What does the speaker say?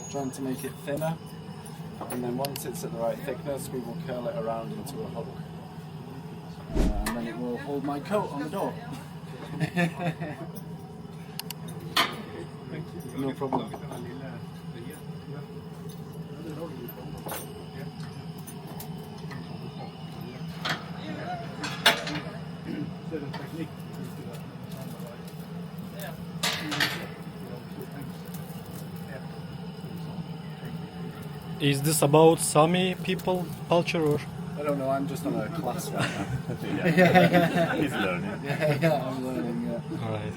Trying to make it thinner, and then once it's at the right thickness, we will curl it around into a hook, and then it will hold my coat on the door. No problem. Is this about Sami people culture or? I don't know, I'm just on a class right now. He's learning. Yeah, I'm learning, yeah. Right.